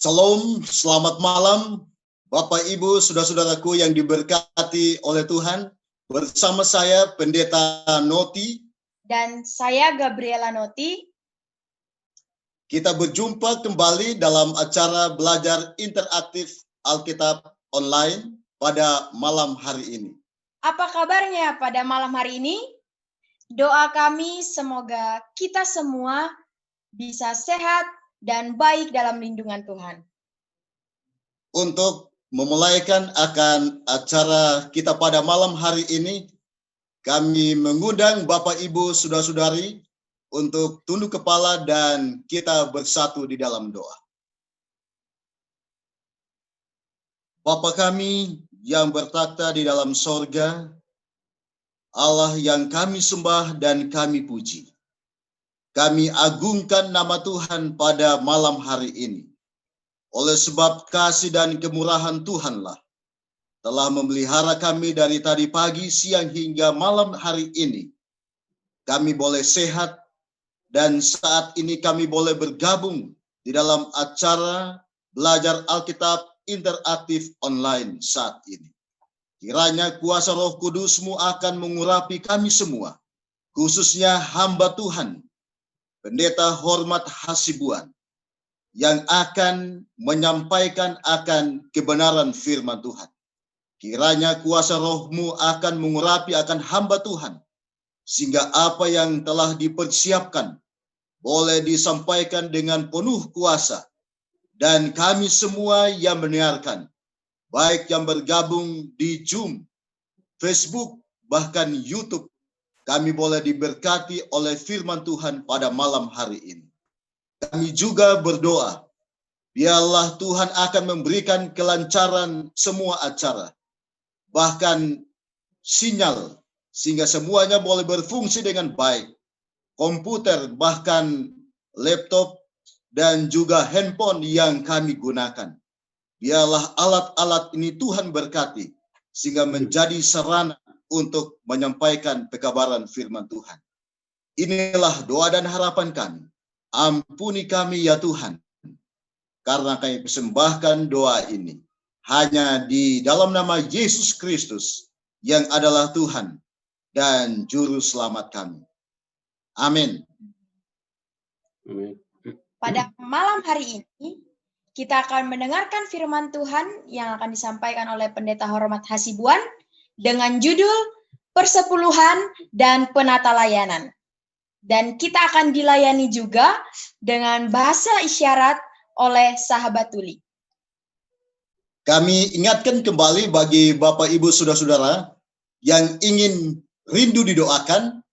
Shalom, selamat malam Bapak Ibu, saudara-saudaraku yang diberkati oleh Tuhan. Bersama saya Pendeta Noti. Dan saya Gabriela Noti. Kita berjumpa kembali dalam acara belajar interaktif Alkitab online pada malam hari ini. Apa kabarnya pada malam hari ini? Doa kami semoga kita semua bisa sehat dan baik dalam lindungan Tuhan. Untuk memulaikan akan acara kita pada malam hari ini, kami mengundang Bapak Ibu saudara-saudari untuk tunduk kepala dan kita bersatu di dalam doa. Bapa kami yang bertakhta di dalam sorga, Allah yang kami sembah dan kami puji. Kami agungkan nama Tuhan pada malam hari ini. Oleh sebab kasih dan kemurahan Tuhanlah telah memelihara kami dari tadi pagi, siang hingga malam hari ini. Kami boleh sehat dan saat ini kami boleh bergabung di dalam acara belajar Alkitab interaktif online saat ini. Kiranya kuasa Roh Kudus-Mu akan mengurapi kami semua, khususnya hamba Tuhan, Pendeta Hormat Hasibuan, yang akan menyampaikan akan kebenaran firman Tuhan. Kiranya kuasa Roh-Mu akan mengurapi akan hamba Tuhan, sehingga apa yang telah dipersiapkan boleh disampaikan dengan penuh kuasa. Dan kami semua yang mendengarkan, baik yang bergabung di Zoom, Facebook, bahkan YouTube, kami boleh diberkati oleh firman Tuhan pada malam hari ini. Kami juga berdoa, biarlah Tuhan akan memberikan kelancaran semua acara, bahkan sinyal, sehingga semuanya boleh berfungsi dengan baik. Komputer, bahkan laptop, dan juga handphone yang kami gunakan. Biarlah alat-alat ini Tuhan berkati, sehingga menjadi sarana untuk menyampaikan pekabaran firman Tuhan. Inilah doa dan harapan kami. Ampuni kami ya Tuhan, karena kami persembahkan doa ini hanya di dalam nama Yesus Kristus yang adalah Tuhan dan Juru Selamat kami. Amin. Pada malam hari ini, kita akan mendengarkan firman Tuhan yang akan disampaikan oleh Pendeta Hormat Hasibuan dengan judul Persepuluhan dan Penata Layanan. Dan kita akan dilayani juga dengan bahasa isyarat oleh sahabat tuli. Kami ingatkan kembali bagi Bapak Ibu saudara-saudara yang ingin rindu didoakan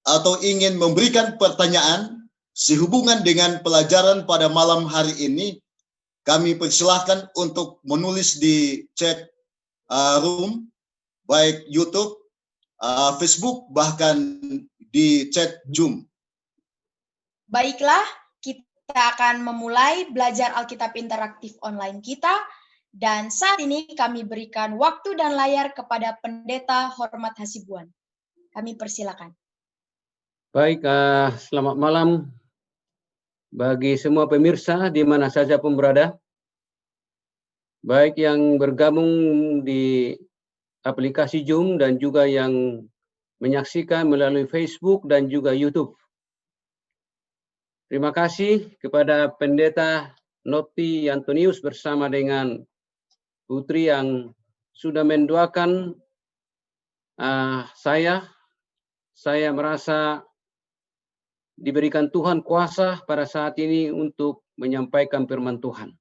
atau ingin memberikan pertanyaan sehubungan dengan pelajaran pada malam hari ini, kami persilahkan untuk menulis di chat room, baik YouTube, Facebook, bahkan di chat Zoom. Baiklah, kita akan memulai belajar Alkitab interaktif online kita. Dan saat ini kami berikan waktu dan layar kepada Pendeta Hormat Hasibuan. Kami persilakan. Baik, selamat malam bagi semua pemirsa di mana saja pun berada. Baik yang bergabung di aplikasi Zoom dan juga yang menyaksikan melalui Facebook dan juga YouTube. Terima kasih kepada Pendeta Noti Antonius bersama dengan Putri yang sudah mendoakan saya. Saya merasa diberikan Tuhan kuasa pada saat ini untuk menyampaikan firman Tuhan.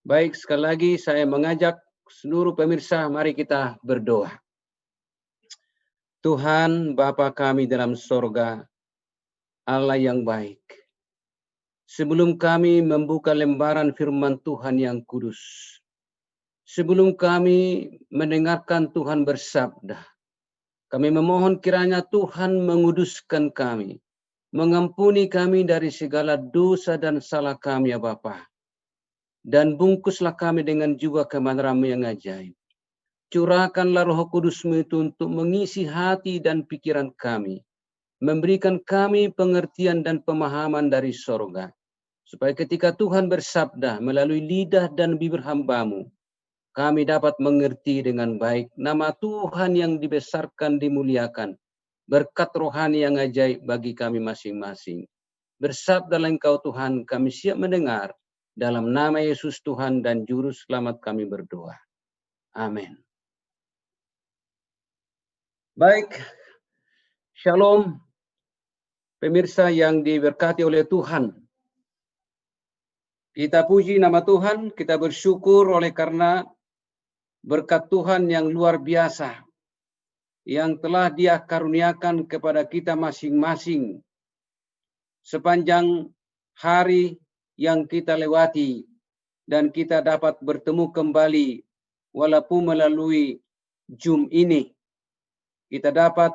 Baik, sekali lagi saya mengajak seluruh pemirsa, mari kita berdoa. Tuhan Bapa kami dalam sorga, Allah yang baik. Sebelum kami membuka lembaran firman Tuhan yang kudus, sebelum kami mendengarkan Tuhan bersabda, kami memohon kiranya Tuhan menguduskan kami, mengampuni kami dari segala dosa dan salah kami ya Bapa. Dan bungkuslah kami dengan jiwa kebenaran yang ajaib. Curahkanlah Roh Kudus-Mu itu untuk mengisi hati dan pikiran kami, memberikan kami pengertian dan pemahaman dari sorga, supaya ketika Tuhan bersabda melalui lidah dan bibir hamba-Mu, kami dapat mengerti dengan baik nama Tuhan yang dibesarkan, dimuliakan, berkat rohani yang ajaib bagi kami masing-masing. Bersabdalah Engkau Tuhan, kami siap mendengar. Dalam nama Yesus Tuhan dan Juru Selamat kami berdoa. Amin. Baik, Shalom, pemirsa yang diberkati oleh Tuhan. Kita puji nama Tuhan, kita bersyukur oleh karena berkat Tuhan yang luar biasa yang telah Dia karuniakan kepada kita masing-masing sepanjang hari yang kita lewati, dan kita dapat bertemu kembali walaupun melalui Zoom ini. Kita dapat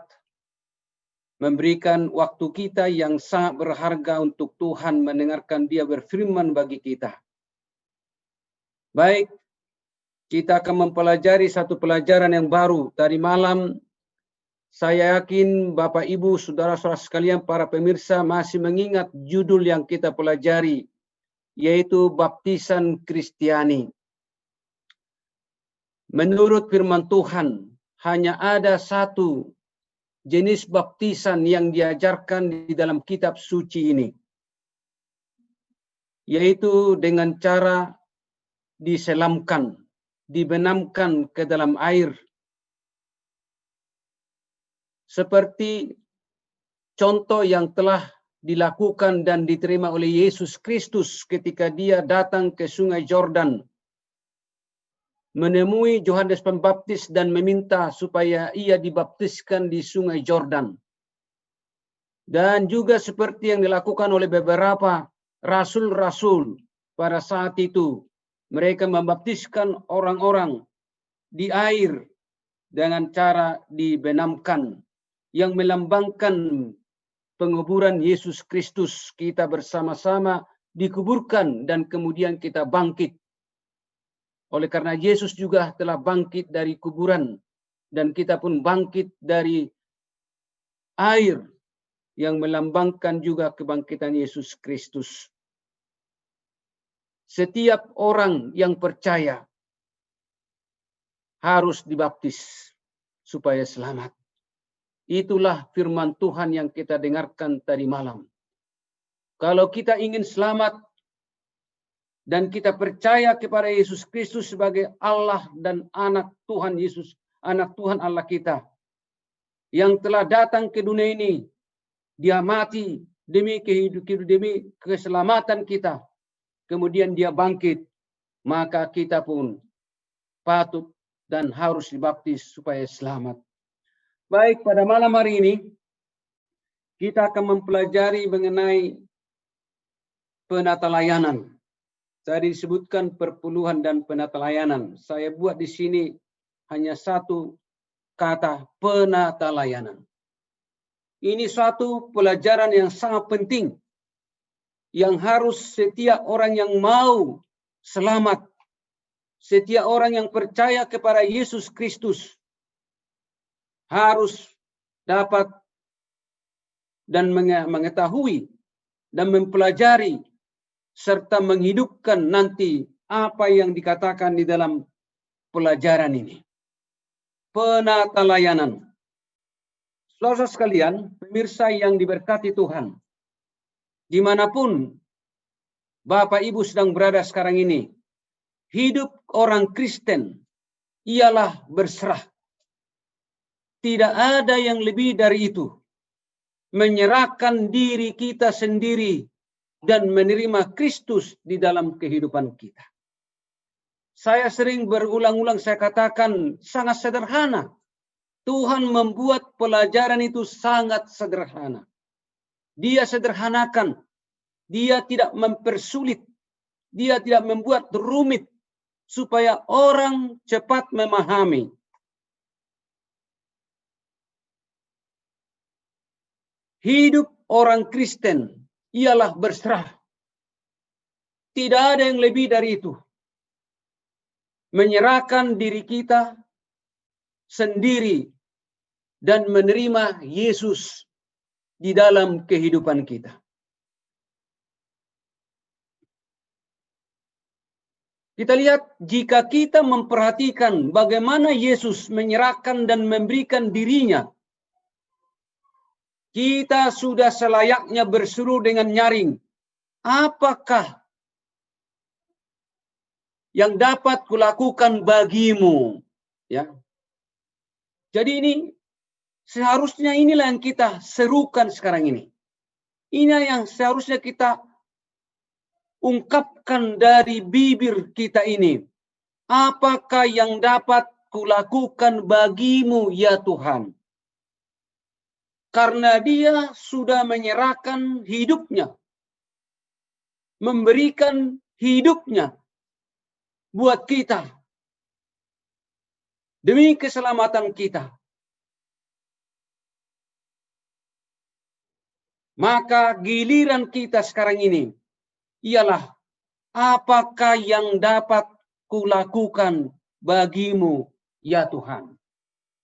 memberikan waktu kita yang sangat berharga untuk Tuhan mendengarkan Dia berfirman bagi kita. Baik, kita akan mempelajari satu pelajaran yang baru. Tadi malam saya yakin Bapak Ibu, saudara-saudara sekalian, para pemirsa masih mengingat judul yang kita pelajari, yaitu baptisan Kristiani. Menurut firman Tuhan, hanya ada satu jenis baptisan yang diajarkan di dalam kitab suci ini, yaitu dengan cara diselamkan, dibenamkan ke dalam air, seperti contoh yang telah dilakukan dan diterima oleh Yesus Kristus ketika Dia datang ke Sungai Yordan, menemui Yohanes Pembaptis dan meminta supaya ia dibaptiskan di Sungai Yordan. Dan juga seperti yang dilakukan oleh beberapa rasul-rasul pada saat itu, mereka membaptiskan orang-orang di air dengan cara dibenamkan, yang melambangkan penguburan Yesus Kristus. Kita bersama-sama dikuburkan dan kemudian kita bangkit. Oleh karena Yesus juga telah bangkit dari kuburan, dan kita pun bangkit dari air yang melambangkan juga kebangkitan Yesus Kristus. Setiap orang yang percaya harus dibaptis supaya selamat. Itulah firman Tuhan yang kita dengarkan tadi malam. Kalau kita ingin selamat dan kita percaya kepada Yesus Kristus sebagai Allah dan anak Tuhan Yesus, anak Tuhan Allah kita, yang telah datang ke dunia ini, Dia mati demi kehidupan, demi keselamatan kita, kemudian Dia bangkit, maka kita pun patut dan harus dibaptis supaya selamat. Baik, pada malam hari ini kita akan mempelajari mengenai penata layanan. Tadi disebutkan perpuluhan dan penata layanan. Saya buat di sini hanya satu kata, penata layanan. Ini suatu pelajaran yang sangat penting, yang harus setiap orang yang mau selamat, setiap orang yang percaya kepada Yesus Kristus harus dapat dan mengetahui dan mempelajari serta menghidupkan nanti apa yang dikatakan di dalam pelajaran ini. Penata layanan. Saudara sekalian, pemirsa yang diberkati Tuhan, dimanapun Bapak Ibu sedang berada sekarang ini, hidup orang Kristen ialah berserah. Tidak ada yang lebih dari itu. Menyerahkan diri kita sendiri dan menerima Kristus di dalam kehidupan kita. Saya sering berulang-ulang saya katakan sangat sederhana. Tuhan membuat pelajaran itu sangat sederhana. Dia sederhanakan. Dia tidak mempersulit. Dia tidak membuat rumit supaya orang cepat memahami. Hidup orang Kristen ialah berserah. Tidak ada yang lebih dari itu. Menyerahkan diri kita sendiri dan menerima Yesus di dalam kehidupan kita. Kita lihat jika kita memperhatikan bagaimana Yesus menyerahkan dan memberikan dirinya, kita sudah selayaknya berseru dengan nyaring, apakah yang dapat kulakukan bagimu? Ya. Jadi ini seharusnya inilah yang kita serukan sekarang ini. Ini yang seharusnya kita ungkapkan dari bibir kita ini. Apakah yang dapat kulakukan bagimu ya Tuhan? Karena dia sudah menyerahkan hidupnya, memberikan hidupnya buat kita demi keselamatan kita. Maka giliran kita sekarang ini ialah apakah yang dapat kulakukan bagimu ya Tuhan.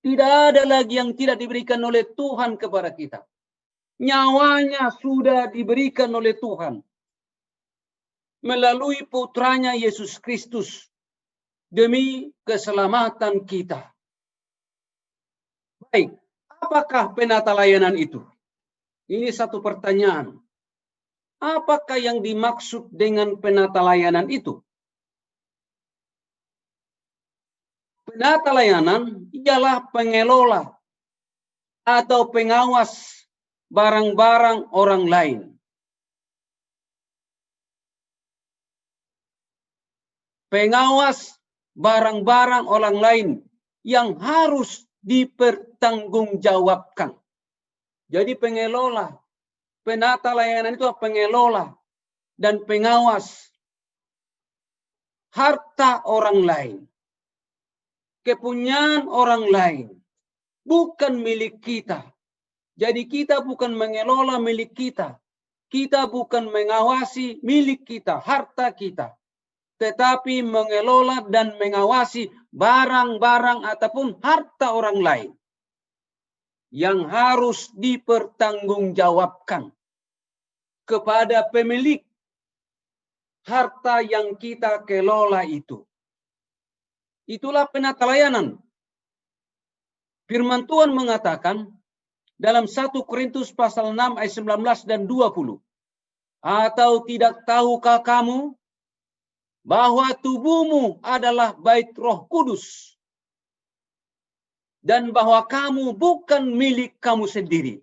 Tidak ada lagi yang tidak diberikan oleh Tuhan kepada kita. Nyawanya sudah diberikan oleh Tuhan melalui putranya Yesus Kristus demi keselamatan kita. Baik, apakah penata layanan itu? Ini satu pertanyaan. Apakah yang dimaksud dengan penata layanan itu? Penata layanan ialah pengelola atau pengawas barang-barang orang lain. Pengawas barang-barang orang lain yang harus dipertanggungjawabkan. Jadi pengelola, penata layanan itu pengelola dan pengawas harta orang lain. Kepunyaan orang lain, bukan milik kita. Jadi kita bukan mengelola milik kita. Kita bukan mengawasi milik kita, harta kita. Tetapi mengelola dan mengawasi barang-barang ataupun harta orang lain yang harus dipertanggungjawabkan kepada pemilik harta yang kita kelola itu. Itulah penata layanan. Firman Tuhan mengatakan dalam 1 Korintus pasal 6 ayat 19 dan 20. Atau tidak tahukah kamu bahwa tubuhmu adalah bait Roh Kudus dan bahwa kamu bukan milik kamu sendiri.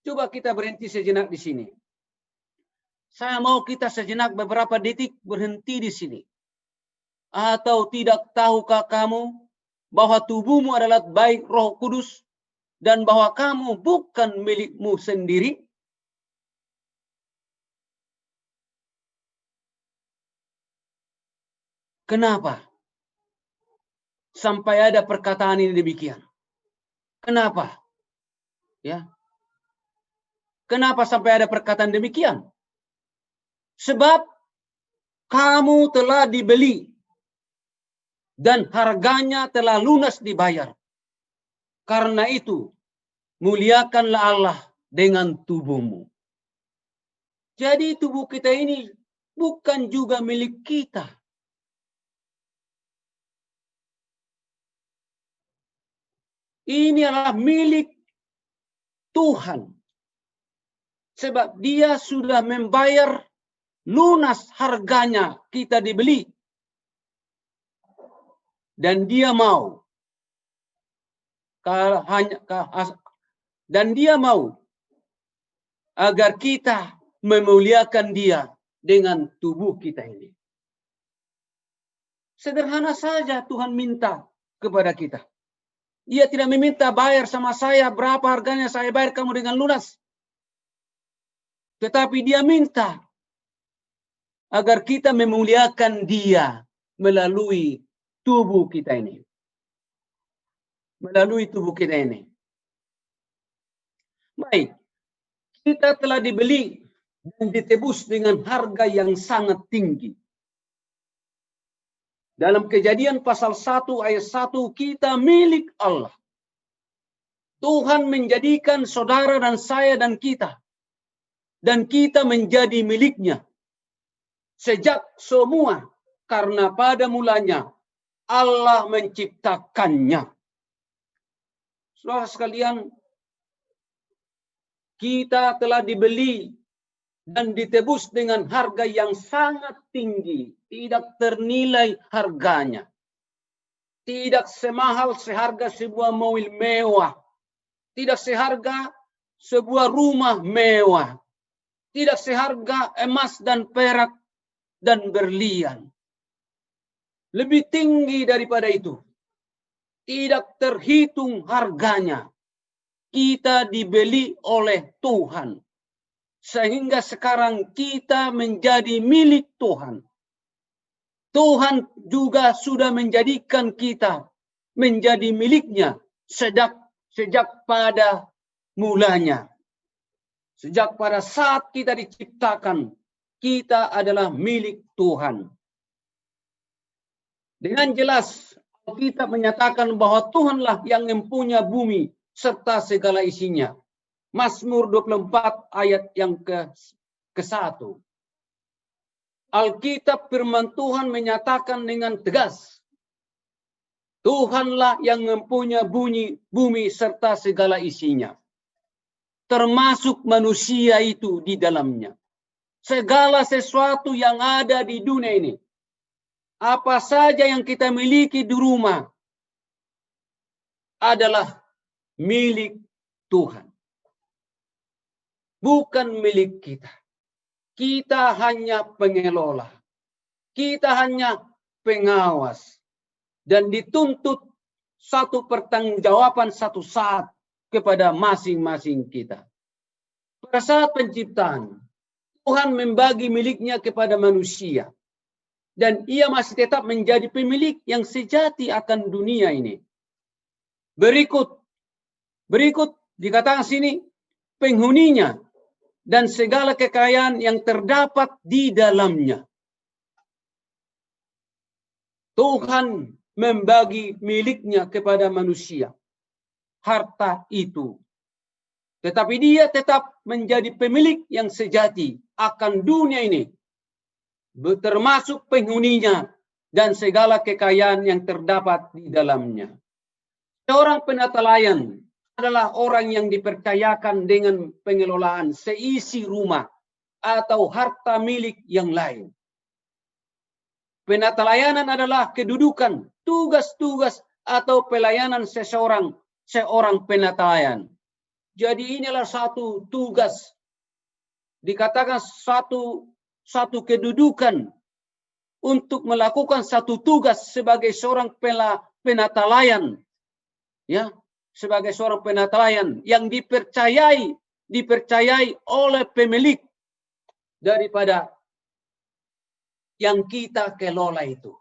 Coba kita berhenti sejenak di sini. Saya mau kita sejenak beberapa detik berhenti di sini. Atau tidak tahukah kamu bahwa tubuhmu adalah bait Roh Kudus dan bahwa kamu bukan milikmu sendiri? Kenapa sampai ada perkataan ini demikian? Kenapa? Ya. Kenapa sampai ada perkataan demikian? Sebab kamu telah dibeli dan harganya telah lunas dibayar. Karena itu, muliakanlah Allah dengan tubuhmu. Jadi tubuh kita ini bukan juga milik kita. Ini adalah milik Tuhan. Sebab dia sudah membayar lunas harganya, kita dibeli. Dan dia mau. Dan dia mau agar kita memuliakan dia dengan tubuh kita ini. Sederhana saja Tuhan minta kepada kita. Dia tidak meminta bayar sama saya berapa harganya, saya bayar kamu dengan lunas. Tetapi dia minta agar kita memuliakan dia melalui tubuh kita ini. Melalui tubuh kita ini. Baik, kita telah dibeli dan ditebus dengan harga yang sangat tinggi. Dalam Kejadian pasal 1 ayat 1, kita milik Allah. Tuhan menjadikan saudara dan saya dan kita. Dan kita menjadi miliknya. Sejak semua karena pada mulanya Allah menciptakannya. Saudara sekalian, kita telah dibeli dan ditebus dengan harga yang sangat tinggi, tidak ternilai harganya. Tidak semahal seharga sebuah mobil mewah, tidak seharga sebuah rumah mewah, tidak seharga emas dan perak dan berlian. Lebih tinggi daripada itu, tidak terhitung harganya. Kita dibeli oleh Tuhan, sehingga sekarang kita menjadi milik Tuhan. Tuhan juga sudah menjadikan kita menjadi miliknya sejak pada mulanya. Sejak pada saat kita diciptakan, kita adalah milik Tuhan. Dengan jelas, Alkitab menyatakan bahwa Tuhanlah yang mempunyai bumi serta segala isinya. Mazmur 24 ayat yang ke-1. Alkitab firman Tuhan menyatakan dengan tegas, Tuhanlah yang mempunyai bumi serta segala isinya. Termasuk manusia itu di dalamnya. Segala sesuatu yang ada di dunia ini. Apa saja yang kita miliki di rumah adalah milik Tuhan. Bukan milik kita. Kita hanya pengelola. Kita hanya pengawas. Dan dituntut satu pertanggungjawaban satu saat kepada masing-masing kita. Pada saat penciptaan, Tuhan membagi miliknya kepada manusia. Dan ia masih tetap menjadi pemilik yang sejati akan dunia ini. Berikut dikatakan sini, penghuninya dan segala kekayaan yang terdapat di dalamnya. Tuhan membagi miliknya kepada manusia. Harta itu. Tetapi dia tetap menjadi pemilik yang sejati akan dunia ini. Termasuk penghuninya dan segala kekayaan yang terdapat di dalamnya. Seorang penata layan adalah orang yang dipercayakan dengan pengelolaan seisi rumah atau harta milik yang lain. Penata layanan adalah kedudukan, tugas-tugas atau pelayanan seorang penata layan. Jadi inilah satu tugas, dikatakan satu kedudukan untuk melakukan satu tugas sebagai seorang penata layan, ya, sebagai seorang penata layan yang dipercayai oleh pemilik daripada yang kita kelola itu.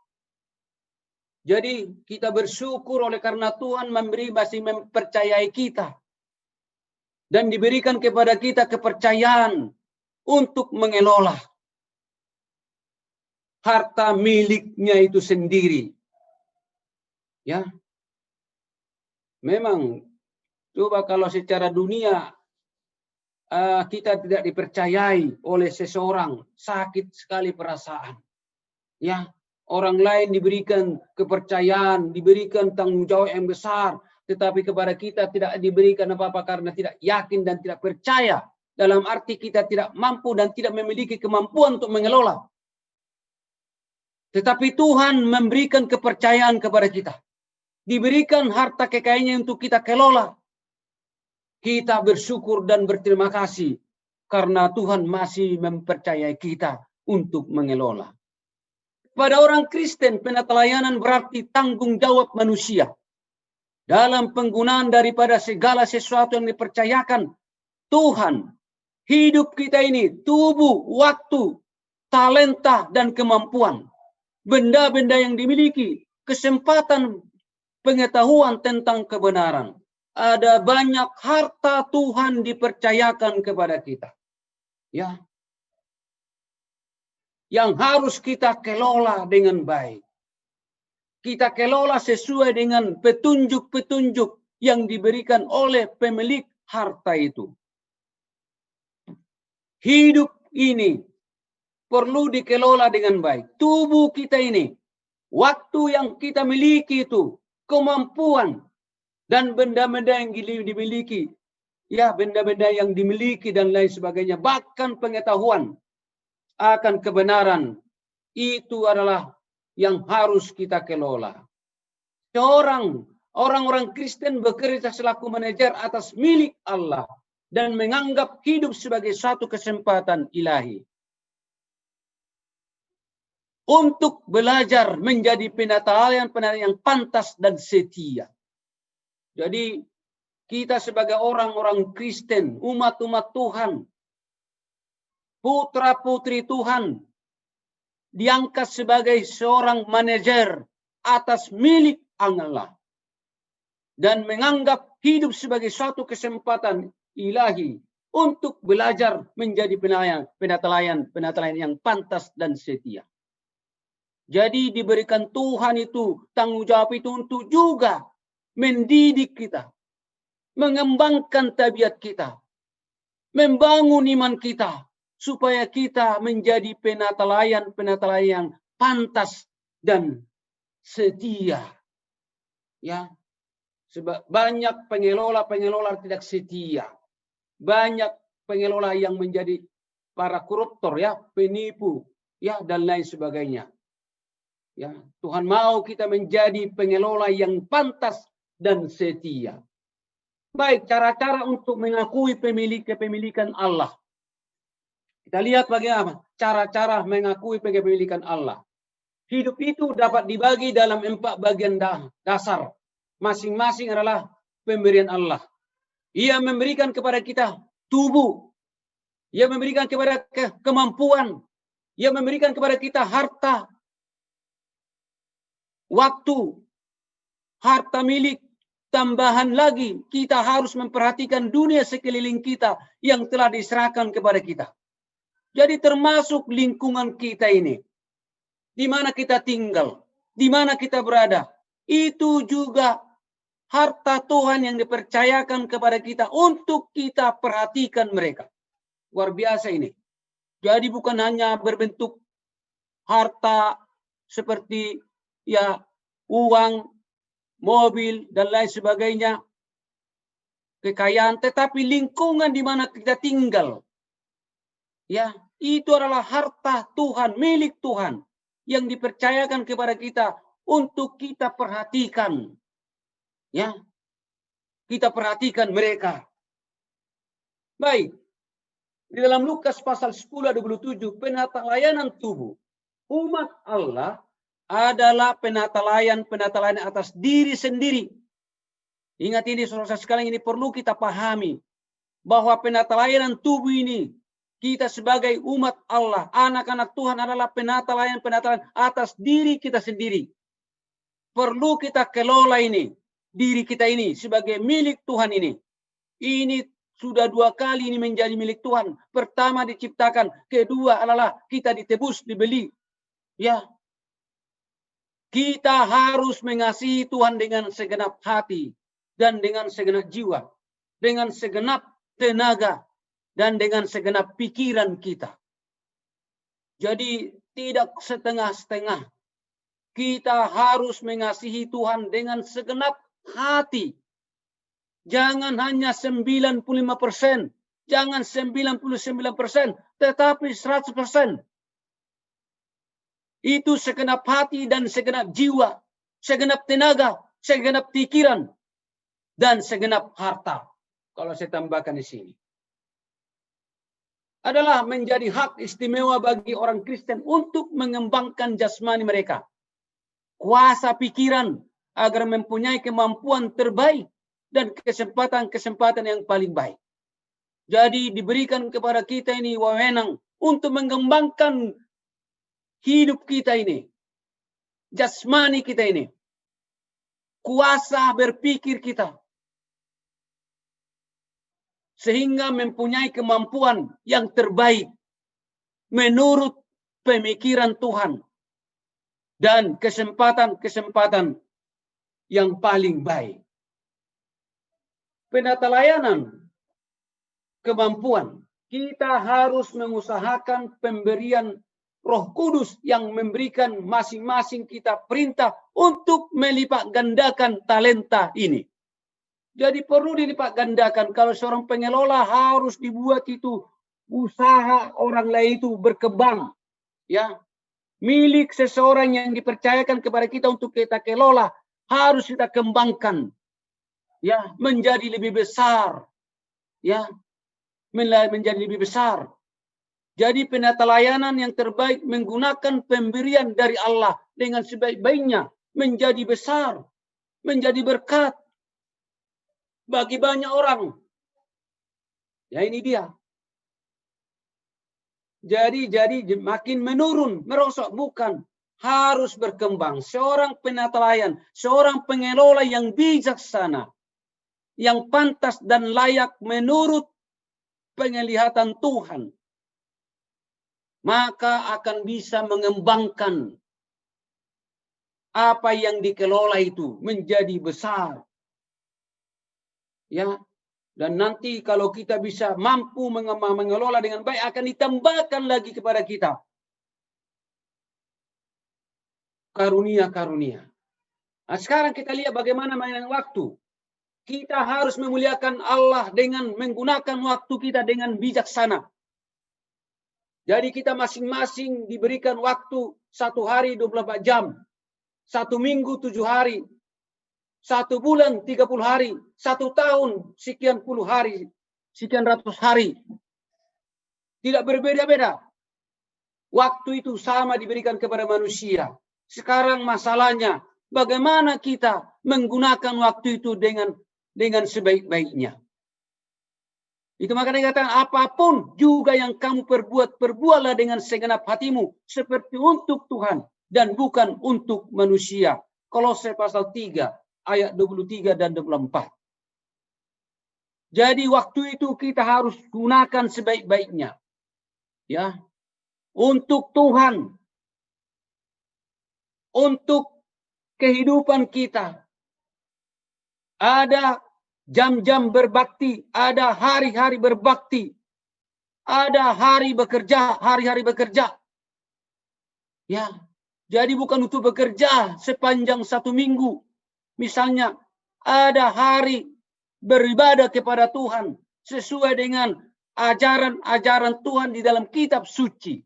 Jadi kita bersyukur oleh karena Tuhan masih mempercayai kita dan diberikan kepada kita kepercayaan untuk mengelola harta miliknya itu sendiri. Ya. Memang coba kalau secara dunia kita tidak dipercayai oleh seseorang, sakit sekali perasaan. Ya, orang lain diberikan kepercayaan, diberikan tanggung jawab yang besar, tetapi kepada kita tidak diberikan apa-apa karena tidak yakin dan tidak percaya. Dalam arti kita tidak mampu dan tidak memiliki kemampuan untuk mengelola. Tetapi Tuhan memberikan kepercayaan kepada kita. Diberikan harta kekayaannya untuk kita kelola. Kita bersyukur dan berterima kasih karena Tuhan masih mempercayai kita untuk mengelola. Pada orang Kristen, penata layanan berarti tanggung jawab manusia dalam penggunaan daripada segala sesuatu yang dipercayakan Tuhan. Hidup kita ini, tubuh, waktu, talenta, dan kemampuan. Benda-benda yang dimiliki, kesempatan pengetahuan tentang kebenaran. Ada banyak harta Tuhan dipercayakan kepada kita. Ya. Yang harus kita kelola dengan baik. Kita kelola sesuai dengan petunjuk-petunjuk yang diberikan oleh pemilik harta itu. Hidup ini perlu dikelola dengan baik. Tubuh kita ini, waktu yang kita miliki itu, kemampuan dan benda-benda yang dimiliki, ya benda-benda yang dimiliki dan lain sebagainya, bahkan pengetahuan akan kebenaran, itu adalah yang harus kita kelola. Orang-orang Kristen bekerja selaku manajer atas milik Allah dan menganggap hidup sebagai suatu kesempatan ilahi untuk belajar menjadi penatalayan yang pantas dan setia. Jadi kita sebagai orang-orang Kristen, umat-umat Tuhan, putra-putri Tuhan, diangkat sebagai seorang manajer atas milik Allah dan menganggap hidup sebagai suatu kesempatan ilahi untuk belajar menjadi penatalayan yang pantas dan setia. Jadi diberikan Tuhan itu tanggung jawab itu untuk juga mendidik kita, mengembangkan tabiat kita, membangun iman kita supaya kita menjadi penatalayan yang pantas dan setia. Ya, sebab banyak pengelola tidak setia, banyak pengelola yang menjadi para koruptor, ya, penipu, ya, dan lain sebagainya. Ya, Tuhan mau kita menjadi pengelola yang pantas dan setia. Baik, cara-cara untuk mengakui kepemilikan Allah. Kita lihat bagaimana cara-cara mengakui kepemilikan Allah. Hidup itu dapat dibagi dalam 4 bagian dasar. Masing-masing adalah pemberian Allah. Ia memberikan kepada kita tubuh. Ia memberikan kepada kemampuan. Ia memberikan kepada kita harta, waktu, harta milik. Tambahan lagi, kita harus memperhatikan dunia sekeliling kita yang telah diserahkan kepada kita. Jadi termasuk lingkungan kita ini. Di mana kita tinggal, di mana kita berada. Itu juga harta Tuhan yang dipercayakan kepada kita untuk kita perhatikan mereka. Luar biasa ini. Jadi bukan hanya berbentuk harta seperti ya uang, mobil, dan lain sebagainya, kekayaan, tetapi lingkungan di mana kita tinggal. Ya, itu adalah harta Tuhan, milik Tuhan yang dipercayakan kepada kita untuk kita perhatikan. Ya, kita perhatikan mereka. Baik, di dalam Lukas pasal 10 ayat 27, penatalayanan tubuh umat Allah adalah penatalayan atas diri sendiri. Ingat ini, saudara sekalian, ini perlu kita pahami bahwa penatalayanan tubuh ini, kita sebagai umat Allah, anak-anak Tuhan adalah penatalayan atas diri kita sendiri. Perlu kita kelola ini, diri kita ini sebagai milik Tuhan ini. Ini sudah 2 kali ini menjadi milik Tuhan. Pertama diciptakan, kedua adalah kita ditebus, dibeli. Ya, kita harus mengasihi Tuhan dengan segenap hati dan dengan segenap jiwa, dengan segenap tenaga dan dengan segenap pikiran kita. Jadi tidak setengah-setengah. Kita harus mengasihi Tuhan dengan segenap hati. Jangan hanya 95%, jangan 99%, tetapi 100%. Itu segenap hati dan segenap jiwa, segenap tenaga, segenap pikiran, dan segenap harta. Kalau saya tambahkan di sini. Adalah menjadi hak istimewa bagi orang Kristen untuk mengembangkan jasmani mereka. Kuasa pikiran agar mempunyai kemampuan terbaik dan kesempatan-kesempatan yang paling baik. Jadi diberikan kepada kita ini wewenang untuk mengembangkan hidup kita ini, jasmani kita ini, kuasa berpikir kita, sehingga mempunyai kemampuan yang terbaik menurut pemikiran Tuhan dan kesempatan-kesempatan yang paling baik. Penatalayanan kemampuan, kita harus mengusahakan pemberian Roh Kudus yang memberikan masing-masing kita perintah untuk melipat gandakan talenta ini. Jadi perlu dilipat gandakan. Kalau seorang pengelola harus dibuat itu usaha orang lain itu berkembang. Ya, milik seseorang yang dipercayakan kepada kita untuk kita kelola harus kita kembangkan. Ya, menjadi lebih besar. Ya, menjadi lebih besar. Jadi penata layanan yang terbaik menggunakan pemberian dari Allah dengan sebaik-baiknya menjadi besar, menjadi berkat bagi banyak orang. Ya ini dia. Jadi makin menurun, merosot, bukan, harus berkembang. Seorang penata layan, seorang pengelola yang bijaksana, yang pantas dan layak menurut penglihatan Tuhan, maka akan bisa mengembangkan apa yang dikelola itu menjadi besar. Ya, dan nanti kalau kita bisa mampu mengelola dengan baik, akan ditambahkan lagi kepada kita karunia-karunia. Nah, sekarang kita lihat bagaimana mainan waktu. Kita harus memuliakan Allah dengan menggunakan waktu kita dengan bijaksana. Jadi kita masing-masing diberikan waktu 1 hari 24 jam, 1 minggu 7 hari, 1 bulan 30 hari, 1 tahun sekian puluh hari, sekian ratus hari. Tidak berbeda-beda. Waktu itu sama diberikan kepada manusia. Sekarang masalahnya bagaimana kita menggunakan waktu itu dengan sebaik-baiknya. Itu makanya dikatakan apapun juga yang kamu perbuat, perbuatlah dengan segenap hatimu seperti untuk Tuhan dan bukan untuk manusia. Kolose pasal 3 ayat 23 dan 24. Jadi waktu itu kita harus gunakan sebaik-baiknya. Ya. Untuk Tuhan. Untuk kehidupan kita. Ada jam-jam berbakti, ada hari-hari berbakti, ada hari bekerja, hari-hari bekerja. Ya, jadi bukan untuk bekerja sepanjang 1 minggu. Misalnya, ada hari beribadah kepada Tuhan sesuai dengan ajaran-ajaran Tuhan di dalam kitab suci.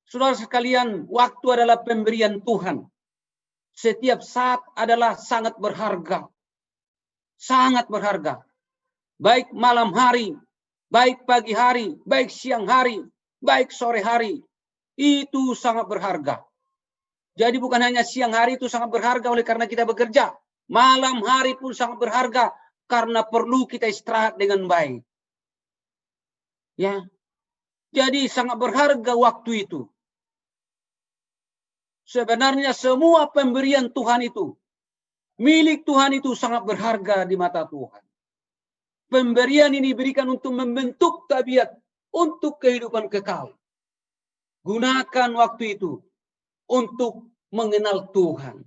Saudara sekalian, waktu adalah pemberian Tuhan. Setiap saat adalah sangat berharga. Sangat berharga. Baik malam hari, baik pagi hari, baik siang hari, baik sore hari. Itu sangat berharga. Jadi bukan hanya siang hari itu sangat berharga oleh karena kita bekerja. Malam hari pun sangat berharga karena perlu kita istirahat dengan baik. Ya. Jadi sangat berharga waktu itu. Sebenarnya semua pemberian Tuhan itu, milik Tuhan itu sangat berharga di mata Tuhan. Pemberian ini diberikan untuk membentuk tabiat untuk kehidupan kekal. Gunakan waktu itu untuk mengenal Tuhan.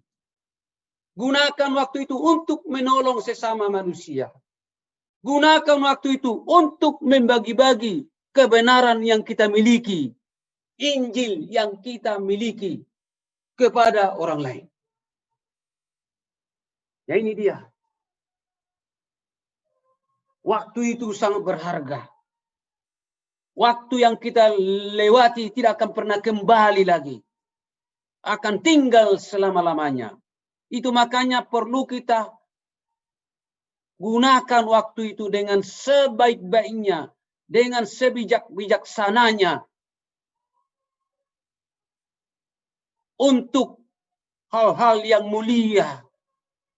Gunakan waktu itu untuk menolong sesama manusia. Gunakan waktu itu untuk membagi-bagi kebenaran yang kita miliki. Injil yang kita miliki kepada orang lain. Ya ini dia. Waktu itu sangat berharga. Waktu yang kita lewati tidak akan pernah kembali lagi. Akan tinggal selama-lamanya. Itu makanya perlu kita gunakan waktu itu dengan sebaik-baiknya. Dengan sebijak-bijaksananya. Untuk hal-hal yang mulia.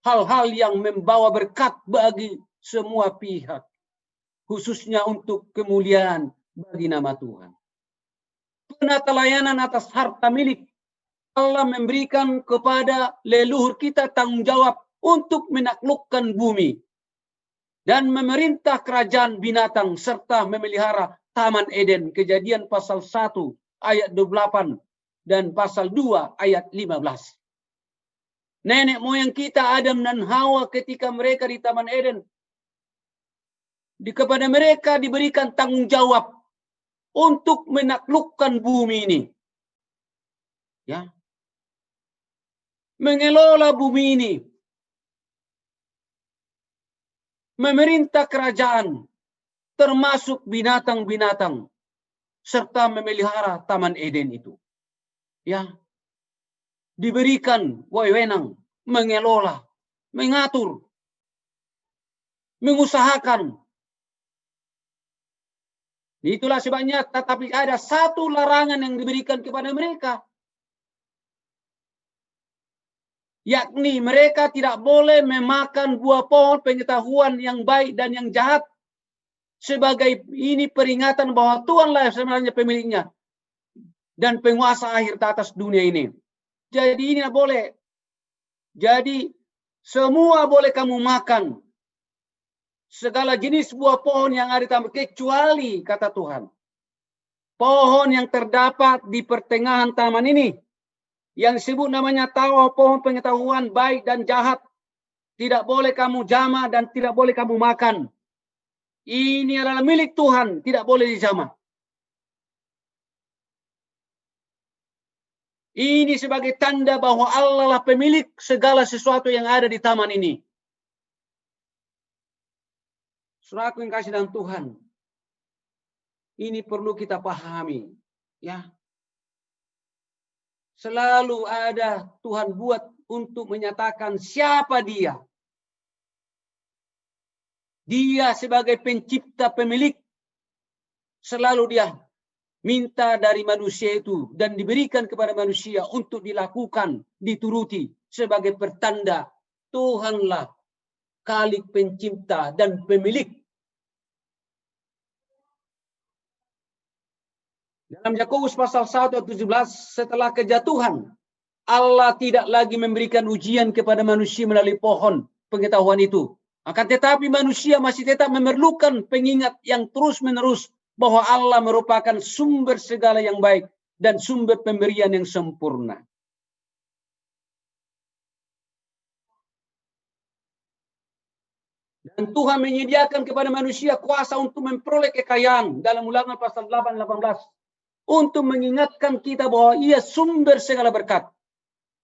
Hal-hal yang membawa berkat bagi semua pihak. Khususnya untuk kemuliaan bagi nama Tuhan. Penata layanan atas harta milik. Allah memberikan kepada leluhur kita tanggung jawab untuk menaklukkan bumi. Dan memerintah kerajaan binatang serta memelihara Taman Eden. Kejadian pasal 1 ayat 28 dan pasal 2 ayat 15. Nenek moyang kita Adam dan Hawa ketika mereka di Taman Eden Kepada mereka diberikan tanggung jawab untuk menaklukkan bumi ini. Ya. Mengelola bumi ini. Memerintah kerajaan, termasuk binatang-binatang, serta memelihara Taman Eden itu. Ya. Diberikan wewenang mengelola, mengatur, mengusahakan. Itulah sebabnya, tetapi ada satu larangan yang diberikan kepada mereka. Yakni mereka tidak boleh memakan buah pohon pengetahuan yang baik dan yang jahat. Sebagai ini peringatan bahwa Tuhanlah sebenarnya pemiliknya dan penguasa akhir atas dunia ini. Jadi ini tidak boleh. Jadi semua boleh kamu makan. Segala jenis buah pohon yang ada di taman, kecuali, kata Tuhan, pohon yang terdapat di pertengahan taman ini, yang disebut namanya pohon pengetahuan baik dan jahat, tidak boleh kamu jamah dan tidak boleh kamu makan. Ini adalah milik Tuhan, tidak boleh dijamah. Ini sebagai tanda bahwa Allah lah pemilik segala sesuatu yang ada di taman ini. Saudaraku yang kasih dalam Tuhan, ini perlu kita pahami, ya. Selalu ada Tuhan buat untuk menyatakan siapa Dia. Dia sebagai pencipta, pemilik, selalu Dia minta dari manusia itu dan diberikan kepada manusia untuk dilakukan, dituruti sebagai pertanda Tuhanlah Khalik, pencipta dan pemilik. Dalam Yakobus pasal 1 ayat 17, setelah kejatuhan, Allah tidak lagi memberikan ujian kepada manusia melalui pohon pengetahuan itu. Akan tetapi manusia masih tetap memerlukan pengingat yang terus-menerus bahwa Allah merupakan sumber segala yang baik dan sumber pemberian yang sempurna. Dan Tuhan menyediakan kepada manusia kuasa untuk memperoleh kekayaan dalam Ulangan pasal 8-18. Untuk mengingatkan kita bahwa Ia sumber segala berkat.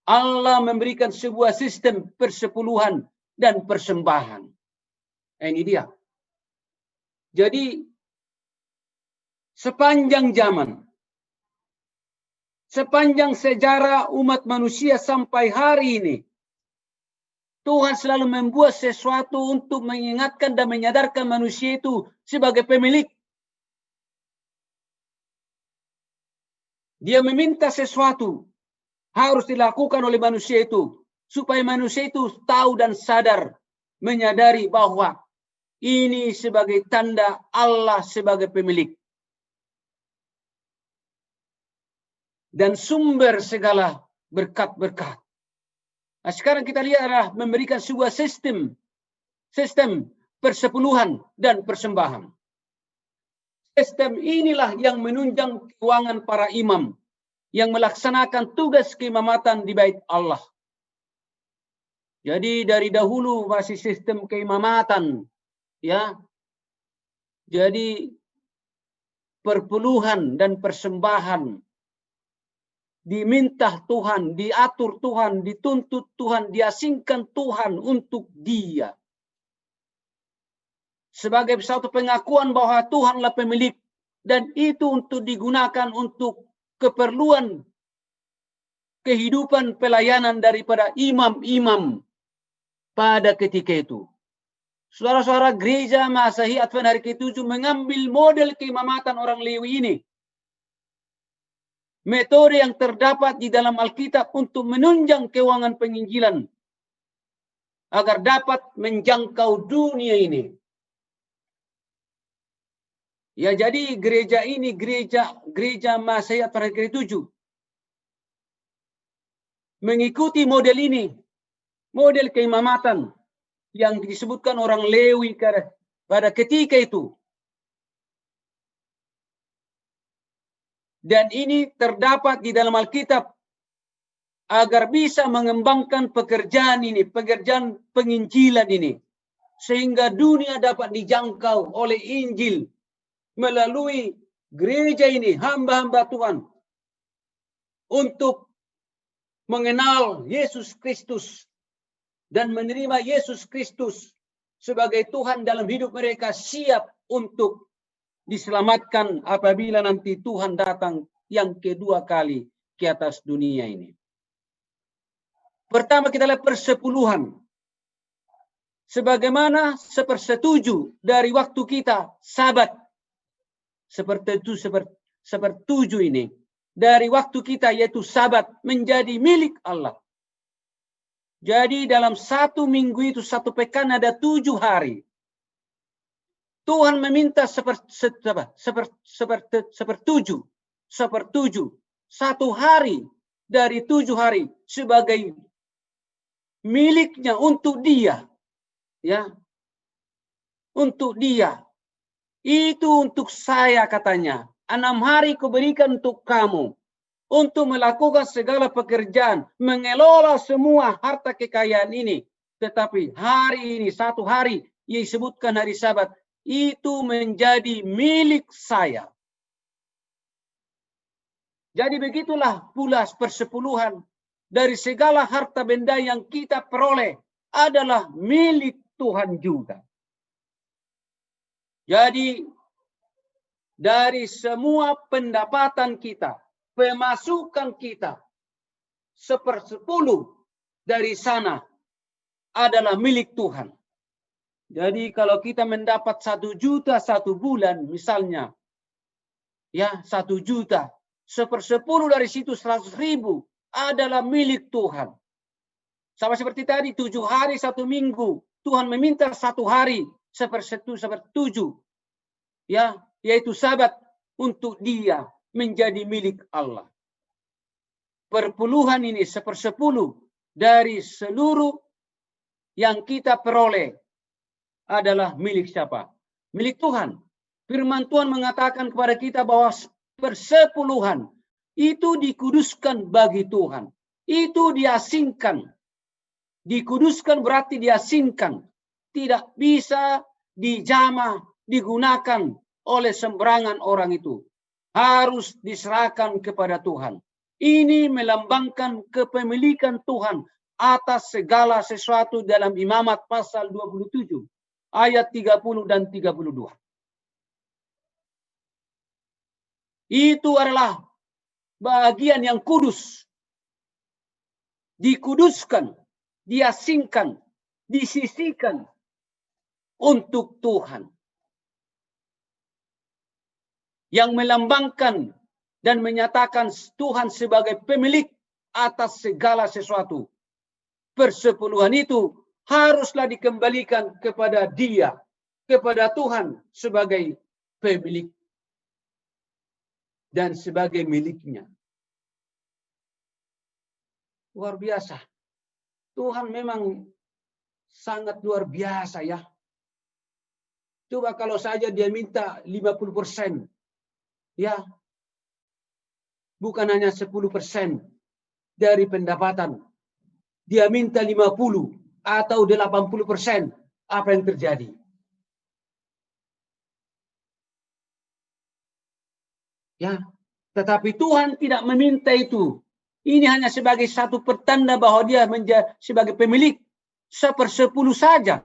Allah memberikan sebuah sistem persepuluhan dan persembahan. Ini dia. Jadi sepanjang zaman, sepanjang sejarah umat manusia sampai hari ini, Tuhan selalu membuat sesuatu untuk mengingatkan dan menyadarkan manusia itu sebagai pemilik. Dia meminta sesuatu harus dilakukan oleh manusia itu supaya manusia itu tahu dan sadar, menyadari bahwa ini sebagai tanda Allah sebagai pemilik dan sumber segala berkat-berkat. Nah, sekarang kita lihat adalah memberikan sebuah sistem persepuluhan dan persembahan. Sistem inilah yang menunjang keuangan para imam yang melaksanakan tugas keimamatan di bait Allah. Jadi dari dahulu masih sistem keimamatan, ya. Jadi perpuluhan dan persembahan diminta Tuhan, diatur Tuhan, dituntut Tuhan, diasingkan Tuhan untuk Dia. Sebagai satu pengakuan bahwa Tuhanlah pemilik dan itu untuk digunakan untuk keperluan kehidupan pelayanan daripada imam-imam pada ketika itu. Saudara-saudara, gereja Masehi Advent hari ke-7 mengambil model keimamatan orang Lewi ini. Metode yang terdapat di dalam Alkitab untuk menunjang keuangan penginjilan agar dapat menjangkau dunia ini. Ya, jadi gereja ini gereja Masehi Advent hari ke-7 mengikuti model ini, model keimamatan yang disebutkan orang Lewi pada ketika itu. Dan ini terdapat di dalam Alkitab agar bisa mengembangkan pekerjaan ini, pekerjaan penginjilan ini. sehingga dunia dapat dijangkau oleh Injil melalui gereja ini, hamba-hamba Tuhan, untuk mengenal Yesus Kristus dan menerima Yesus Kristus sebagai Tuhan dalam hidup mereka, siap untuk diselamatkan apabila nanti Tuhan datang yang kedua kali ke atas dunia ini. Pertama kita lihat persepuluhan. Sebagaimana sepersetuju dari waktu kita Sabat. Sepertujuh ini. Dari waktu kita yaitu Sabat menjadi milik Allah. Jadi dalam satu minggu itu, satu pekan ada 7 hari. Tuhan meminta sepertujuh. Satu hari dari 7 hari sebagai miliknya untuk dia. Ya, untuk dia. Itu untuk saya katanya. 6 hari kuberikan untuk kamu. Untuk melakukan segala pekerjaan. Mengelola semua harta kekayaan ini. Tetapi hari ini, satu hari yang disebutkan hari Sabat. Itu menjadi milik saya. Jadi begitulah pula persepuluhan. Dari segala harta benda yang kita peroleh. Adalah milik Tuhan juga. Jadi dari semua pendapatan kita, pemasukan kita, 1/10 dari sana adalah milik Tuhan. Jadi kalau kita mendapat 1 juta 1 bulan misalnya, ya 1 juta, 1/10 dari situ 100.000 adalah milik Tuhan. Sama seperti tadi 7 hari 1 minggu. Tuhan meminta 1 hari 1/7. Ya, yaitu Sabat untuk dia menjadi milik Allah. Perpuluhan ini 1/10 dari seluruh yang kita peroleh adalah milik siapa? Milik Tuhan. Firman Tuhan mengatakan kepada kita bahwa persepuluhan itu dikuduskan bagi Tuhan. Itu diasingkan. Dikuduskan berarti diasingkan. Tidak bisa dijamah, digunakan oleh sembarangan orang itu. Harus diserahkan kepada Tuhan. Ini melambangkan kepemilikan Tuhan atas segala sesuatu dalam Imamat pasal 27. Ayat 30 dan 32. Itu adalah bagian yang kudus. Dikuduskan. Diasingkan, disisihkan untuk Tuhan. Yang melambangkan dan menyatakan Tuhan sebagai pemilik atas segala sesuatu. Persepuluhan itu haruslah dikembalikan kepada dia, kepada Tuhan sebagai pemilik dan sebagai miliknya. Luar biasa. Tuhan memang sangat luar biasa ya. Coba kalau saja dia minta 50%. Ya. Bukan hanya 10% dari pendapatan. Dia minta 50 atau 80%. Apa yang terjadi? Ya. Tetapi Tuhan tidak meminta itu. Ini hanya sebagai satu pertanda bahwa dia menjadi sebagai pemilik 1/10 saja.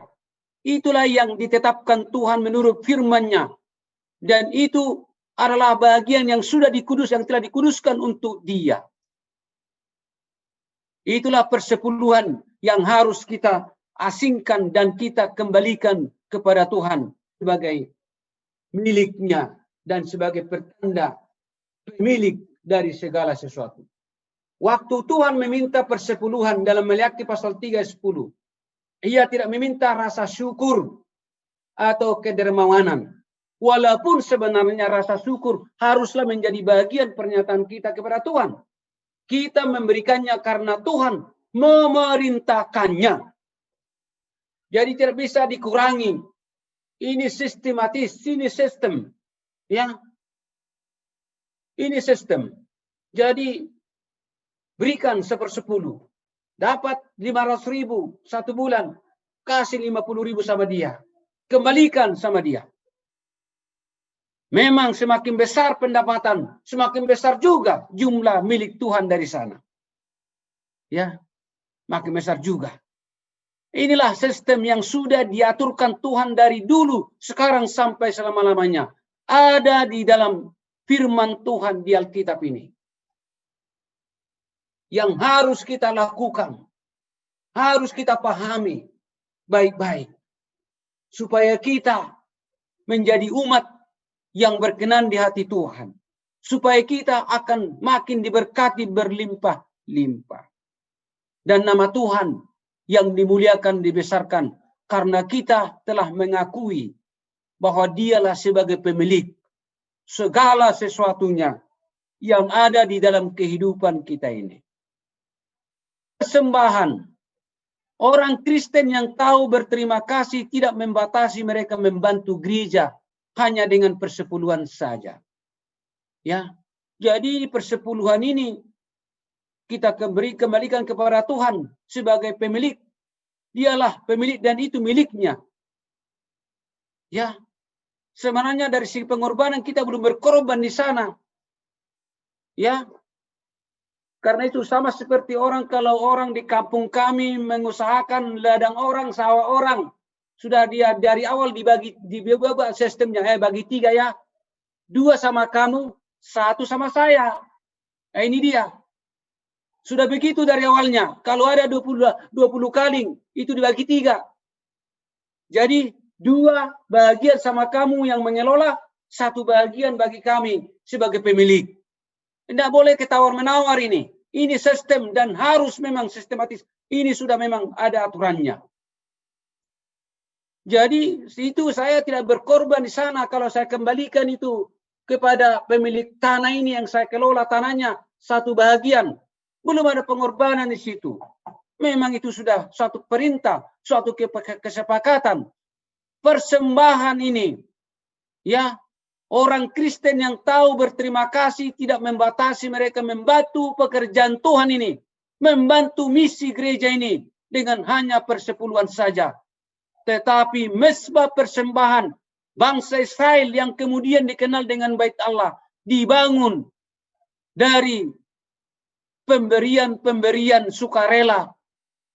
Itulah yang ditetapkan Tuhan menurut firman-Nya. Dan itu adalah bagian yang sudah dikudus, yang telah dikuduskan untuk dia. Itulah persepuluhan yang harus kita asingkan dan kita kembalikan kepada Tuhan sebagai miliknya dan sebagai pertanda pemilik dari segala sesuatu. Waktu Tuhan meminta persepuluhan dalam Maleakhi pasal 3:10, ia tidak meminta rasa syukur atau kedermawanan. Walaupun sebenarnya rasa syukur haruslah menjadi bagian pernyataan kita kepada Tuhan. Kita memberikannya karena Tuhan memerintahkannya. Jadi tidak bisa dikurangi. Ini sistematis, ini sistem. Ya. Ini sistem. Jadi berikan 1/10. Dapat 500.000 1 bulan. kasih 50.000 sama dia. Kembalikan sama dia. Memang semakin besar pendapatan, semakin besar juga jumlah milik Tuhan dari sana. Ya, makin besar juga. Inilah sistem yang sudah diaturkan Tuhan dari dulu, sekarang sampai selama-lamanya. Ada di dalam firman Tuhan di Alkitab ini. Yang harus kita lakukan, harus kita pahami baik-baik. Supaya kita menjadi umat yang berkenan di hati Tuhan. Supaya kita akan makin diberkati berlimpah-limpah. Dan nama Tuhan yang dimuliakan, dibesarkan. Karena kita telah mengakui bahwa dialah sebagai pemilik segala sesuatunya yang ada di dalam kehidupan kita ini. Persembahan. Orang Kristen yang tahu berterima kasih tidak membatasi mereka membantu gereja hanya dengan persepuluhan saja. Ya, jadi persepuluhan ini kita kembalikan kepada Tuhan sebagai pemilik. Dialah pemilik dan itu miliknya. Ya, sebenarnya dari segi pengorbanan kita belum berkorban di sana. Ya, karena itu sama seperti kalau orang di kampung kami mengusahakan ladang orang, sawah orang. Sudah dia dari awal dibagi sistemnya. Bagi 3 ya. 2 sama kamu, 1 sama saya. Ini dia. Sudah begitu dari awalnya. Kalau ada 20 kaling, itu dibagi 3. Jadi 2 bagian sama kamu yang mengelola, 1 bagian bagi kami sebagai pemilik. Tidak boleh ketawar-menawar ini. Ini sistem dan harus memang sistematis. Ini sudah memang ada aturannya. Jadi itu saya tidak berkorban di sana kalau saya kembalikan itu kepada pemilik tanah ini yang saya kelola tanahnya 1 bagian. Belum ada pengorbanan di situ. Memang itu sudah suatu perintah, suatu kesepakatan. Persembahan ini, ya, orang Kristen yang tahu berterima kasih tidak membatasi mereka membantu pekerjaan Tuhan ini. Membantu misi gereja ini dengan hanya persepuluhan saja. Tetapi mezbah persembahan bangsa Israel yang kemudian dikenal dengan Bait Allah dibangun dari pemberian-pemberian sukarela,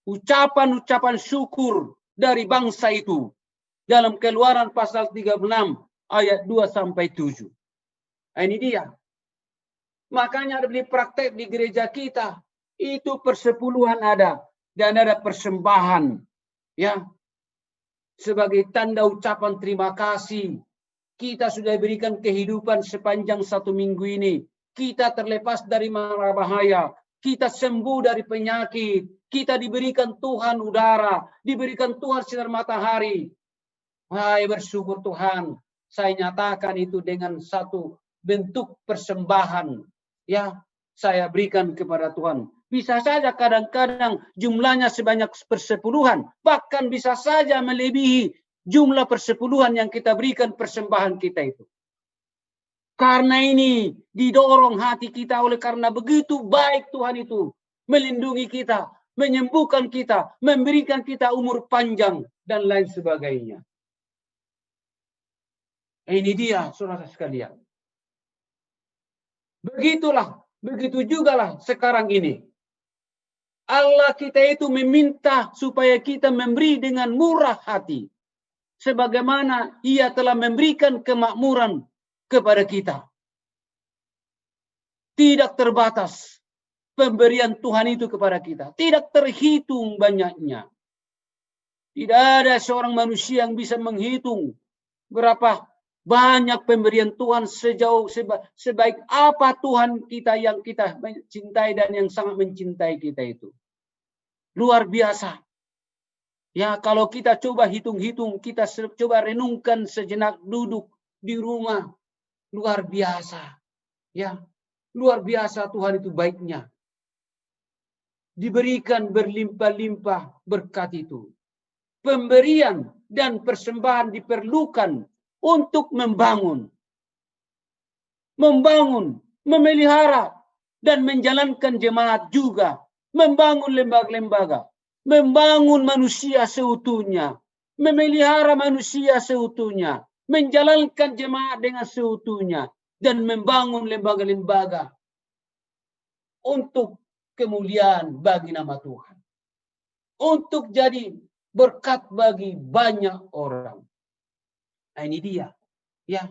ucapan-ucapan syukur dari bangsa itu. Dalam Keluaran pasal 36 ayat 2-7. Ini dia. Makanya ada di praktek di gereja kita. Itu persepuluhan ada. Dan ada persembahan. Ya. Sebagai tanda ucapan terima kasih. Kita sudah berikan kehidupan sepanjang 1 minggu ini. Kita terlepas dari mara bahaya. Kita sembuh dari penyakit. Kita diberikan Tuhan udara. Diberikan Tuhan sinar matahari. Hai, bersyukur Tuhan. Saya nyatakan itu dengan satu bentuk persembahan. Ya, saya berikan kepada Tuhan. Bisa saja kadang-kadang jumlahnya sebanyak persepuluhan. Bahkan bisa saja melebihi jumlah persepuluhan yang kita berikan persembahan kita itu. Karena ini didorong hati kita oleh karena begitu baik Tuhan itu. Melindungi kita, menyembuhkan kita, memberikan kita umur panjang, dan lain sebagainya. Ini dia, saudara sekalian. Begitulah, begitu juga lah sekarang ini. Allah kita itu meminta supaya kita memberi dengan murah hati. Sebagaimana Ia telah memberikan kemakmuran kepada kita. Tidak terbatas pemberian Tuhan itu kepada kita. Tidak terhitung banyaknya. Tidak ada seorang manusia yang bisa menghitung berapa banyak pemberian Tuhan sebaik apa Tuhan kita yang kita mencintai dan yang sangat mencintai kita itu. Luar biasa. Ya, kalau kita coba hitung-hitung, kita coba renungkan sejenak duduk di rumah. Luar biasa. Ya, luar biasa Tuhan itu baiknya. Diberikan berlimpah-limpah berkat itu. Pemberian dan persembahan diperlukan untuk membangun, memelihara, dan menjalankan jemaat juga, membangun lembaga-lembaga. membangun manusia seutuhnya, memelihara manusia seutuhnya, menjalankan jemaat dengan seutuhnya, dan membangun lembaga-lembaga untuk kemuliaan bagi nama Tuhan. Untuk jadi berkat bagi banyak orang. Nah, ini dia. Ya.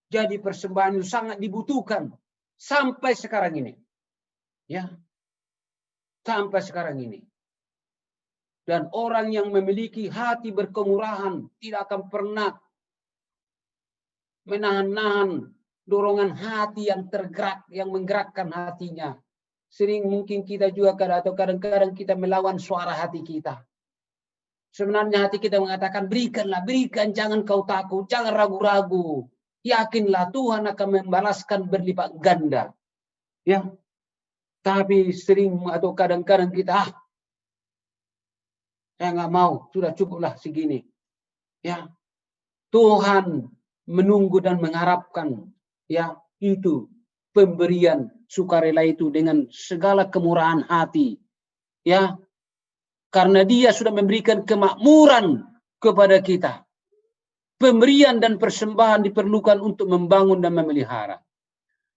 Jadi persembahan itu sangat dibutuhkan sampai sekarang ini. Ya. Sampai sekarang ini. Dan orang yang memiliki hati berkemurahan tidak akan pernah menahan-nahan dorongan hati yang tergerak, yang menggerakkan hatinya. Sering mungkin kita juga kadang-kadang kita melawan suara hati kita. Sebenarnya hati kita mengatakan, berikanlah, berikan, jangan kau takut, jangan ragu-ragu. Yakinlah Tuhan akan membalaskan berlipat ganda. Ya. Tapi sering atau kadang-kadang kita, saya nggak mau, sudah cukuplah segini. Ya, Tuhan menunggu dan mengharapkan, ya, itu pemberian sukarela itu dengan segala kemurahan hati, ya, karena Dia sudah memberikan kemakmuran kepada kita. Pemberian dan persembahan diperlukan untuk membangun dan memelihara.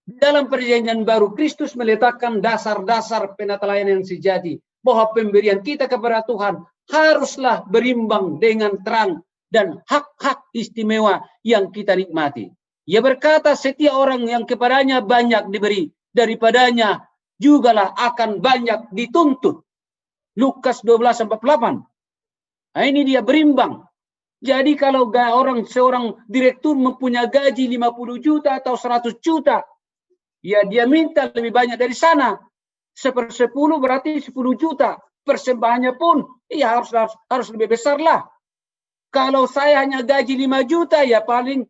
Dalam perjanjian baru, Kristus meletakkan dasar-dasar penatelayan yang sejati bahwa pemberian kita kepada Tuhan haruslah berimbang dengan terang dan hak-hak istimewa yang kita nikmati. Ia berkata, setiap orang yang kepadanya banyak diberi, daripadanya jugalah akan banyak dituntut. Lukas 12:48. Nah, ini dia berimbang. Jadi kalau seorang direktur mempunyai gaji 50 juta atau 100 juta, ya dia minta lebih banyak dari sana. 1/10 berarti 10 juta. Persembahannya pun ya harus lebih besar lah. Kalau saya hanya gaji 5 juta ya paling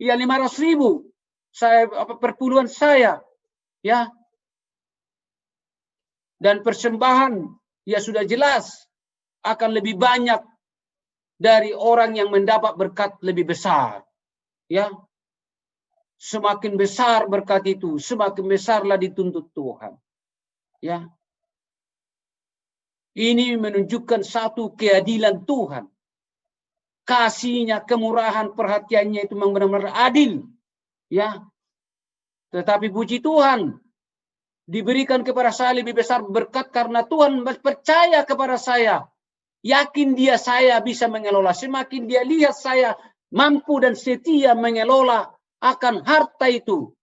ya 500.000 saya perpuluhan saya, ya. Dan persembahan ya sudah jelas akan lebih banyak dari orang yang mendapat berkat lebih besar, ya. Semakin besar berkat itu, semakin besarlah dituntut Tuhan, ya. Ini menunjukkan satu keadilan Tuhan. Kasihnya, kemurahan, perhatiannya itu memang benar-benar adil. Ya. Tetapi puji Tuhan, diberikan kepada saya lebih besar berkat karena Tuhan percaya kepada saya. Yakin saya bisa mengelola. Semakin dia lihat saya mampu dan setia mengelola akan harta itu,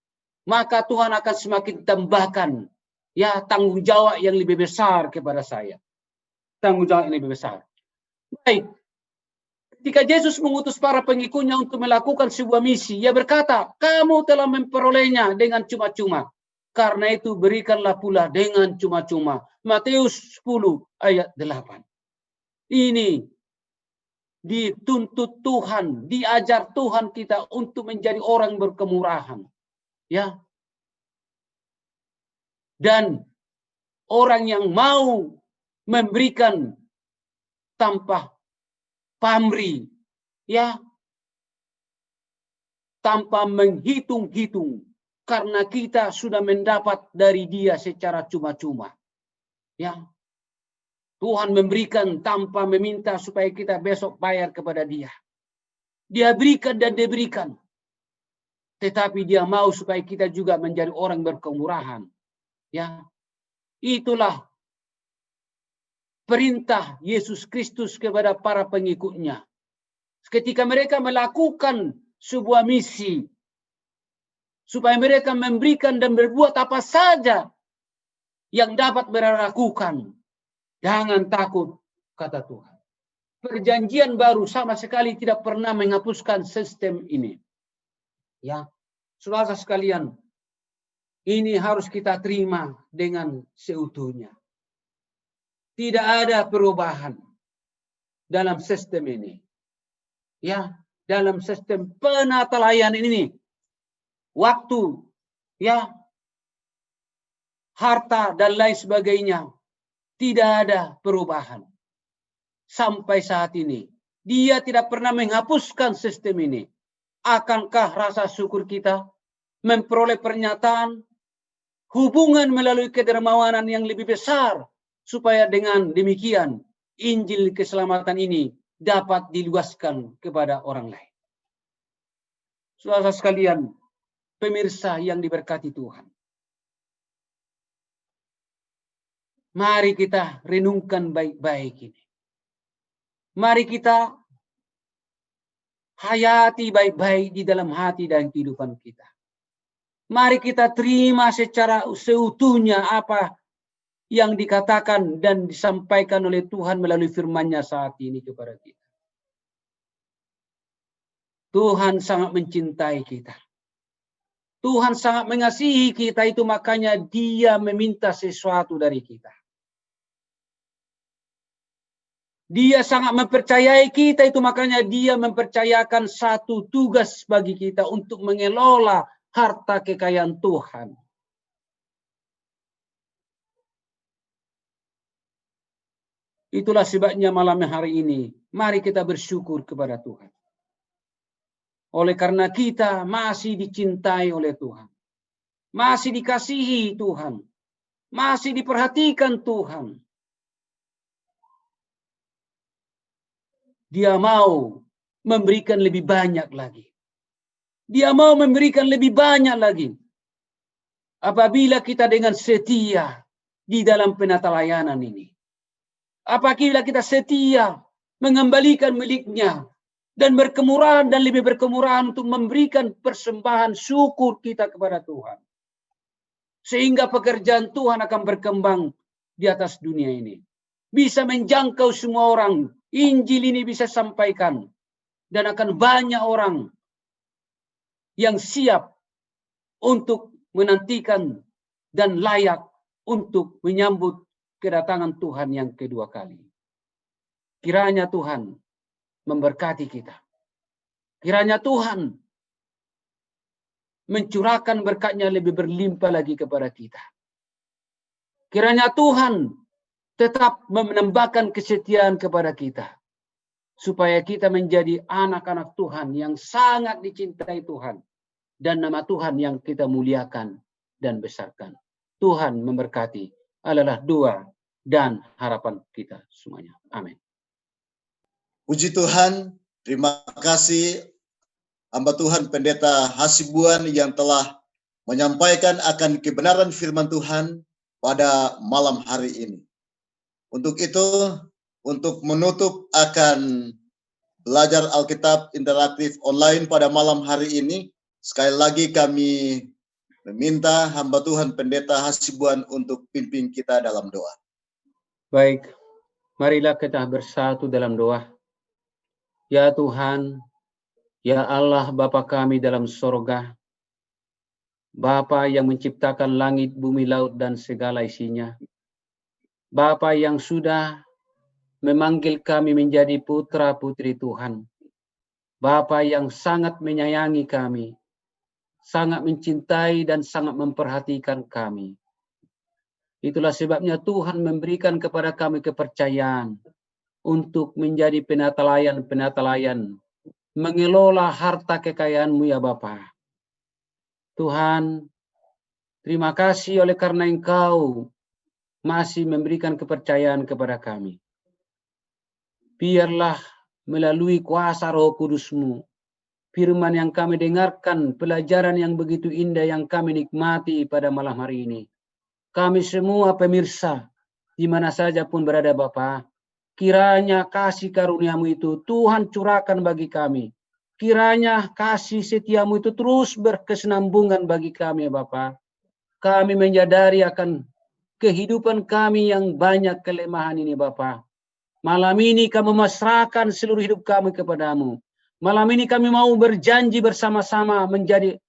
maka Tuhan akan semakin tambahkan, ya, tanggung jawab yang lebih besar kepada saya. Tanggung jawab yang lebih besar. Baik. Ketika Yesus mengutus para pengikutnya untuk melakukan sebuah misi, Ia berkata, kamu telah memperolehnya dengan cuma-cuma. Karena itu berikanlah pula dengan cuma-cuma. Matius 10 ayat 8. Ini dituntut Tuhan, diajar Tuhan kita untuk menjadi orang berkemurahan. Ya. Dan orang yang mau memberikan tanpa pamrih, ya, tanpa menghitung-hitung, karena kita sudah mendapat dari Dia secara cuma-cuma, ya. Tuhan memberikan tanpa meminta supaya kita besok bayar kepada Dia. Dia berikan dan diberikan, tetapi Dia mau supaya kita juga menjadi orang berkemurahan, ya. Itulah perintah Yesus Kristus kepada para pengikutnya. Ketika mereka melakukan sebuah misi, supaya mereka memberikan dan berbuat apa saja yang dapat mereka lakukan. Jangan takut, kata Tuhan. Perjanjian baru sama sekali tidak pernah menghapuskan sistem ini. Ya, saudara sekalian, ini harus kita terima dengan seutuhnya. Tidak ada perubahan dalam sistem ini. Ya, dalam sistem penatelayan ini. Waktu, ya, harta dan lain sebagainya. Tidak ada perubahan. Sampai saat ini. Dia tidak pernah menghapuskan sistem ini. Akankah rasa syukur kita memperoleh pernyataan hubungan melalui kedermawanan yang lebih besar supaya dengan demikian Injil keselamatan ini dapat diluaskan kepada orang lain. Saudara sekalian, pemirsa yang diberkati Tuhan, mari kita renungkan baik-baik ini. Mari kita hayati baik-baik di dalam hati dan kehidupan kita. Mari kita terima secara seutuhnya apa yang dikatakan dan disampaikan oleh Tuhan melalui firman-Nya saat ini kepada kita. Tuhan sangat mencintai kita. Tuhan sangat mengasihi kita, itu makanya Dia meminta sesuatu dari kita. Dia sangat mempercayai kita, itu makanya Dia mempercayakan satu tugas bagi kita untuk mengelola harta kekayaan Tuhan. Itulah sebabnya malam hari ini, mari kita bersyukur kepada Tuhan. Oleh karena kita masih dicintai oleh Tuhan. Masih dikasihi Tuhan. Masih diperhatikan Tuhan. Dia mau memberikan lebih banyak lagi. Dia mau memberikan lebih banyak lagi. Apabila kita dengan setia di dalam penata layanan ini. Apabila kita setia mengembalikan miliknya dan berkemurahan dan lebih berkemurahan untuk memberikan persembahan syukur kita kepada Tuhan. Sehingga pekerjaan Tuhan akan berkembang di atas dunia ini. Bisa menjangkau semua orang. Injil ini bisa sampaikan. Dan akan banyak orang yang siap untuk menantikan dan layak untuk menyambut kedatangan Tuhan yang kedua kali. Kiranya Tuhan memberkati kita. Kiranya Tuhan mencurahkan berkat-Nya lebih berlimpah lagi kepada kita. Kiranya Tuhan tetap menambahkan kesetiaan kepada kita. Supaya kita menjadi anak-anak Tuhan yang sangat dicintai Tuhan. Dan nama Tuhan yang kita muliakan dan besarkan. Tuhan memberkati adalah doa dan harapan kita semuanya. Amin. Puji Tuhan, terima kasih hamba Tuhan Pendeta Hasibuan yang telah menyampaikan akan kebenaran firman Tuhan pada malam hari ini. Untuk itu, untuk menutup akan belajar Alkitab interaktif online pada malam hari ini, sekali lagi kami meminta hamba Tuhan Pendeta Hasibuan untuk pimpin kita dalam doa. Baik, marilah kita bersatu dalam doa. Ya Tuhan, ya Allah Bapa kami dalam sorga, Bapa yang menciptakan langit, bumi, laut, dan segala isinya. Bapa yang sudah memanggil kami menjadi putra-putri Tuhan. Bapa yang sangat menyayangi kami, sangat mencintai dan sangat memperhatikan kami. Itulah sebabnya Tuhan memberikan kepada kami kepercayaan untuk menjadi penata-layan, mengelola harta kekayaan-Mu ya Bapa. Tuhan, terima kasih oleh karena Engkau masih memberikan kepercayaan kepada kami. Biarlah melalui kuasa Roh Kudus-Mu, firman yang kami dengarkan, pelajaran yang begitu indah yang kami nikmati pada malam hari ini. Kami semua pemirsa, di mana saja pun berada Bapa, kiranya kasih karunia-Mu itu Tuhan curahkan bagi kami. Kiranya kasih setia-Mu itu terus berkesinambungan bagi kami ya Bapa. Kami menyadari akan kehidupan kami yang banyak kelemahan ini Bapa. Malam ini kami memasrahkan seluruh hidup kami kepadamu. Malam ini kami mau berjanji bersama-sama menjadi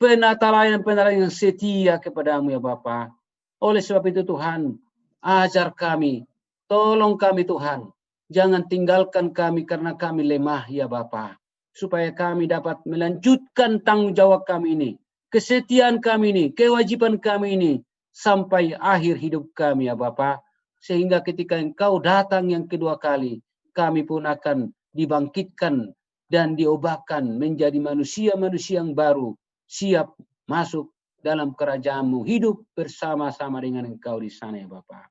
penata layan yang setia kepadamu ya Bapa. Oleh sebab itu Tuhan, ajar kami, tolong kami Tuhan. Jangan tinggalkan kami karena kami lemah ya Bapa. Supaya kami dapat melanjutkan tanggung jawab kami ini. Kesetiaan kami ini, kewajiban kami ini. Sampai akhir hidup kami ya Bapa. Sehingga ketika Engkau datang yang kedua kali, kami pun akan dibangkitkan dan diubahkan menjadi manusia-manusia yang baru, siap masuk dalam kerajaan-Mu, hidup bersama-sama dengan Engkau di sana ya Bapa.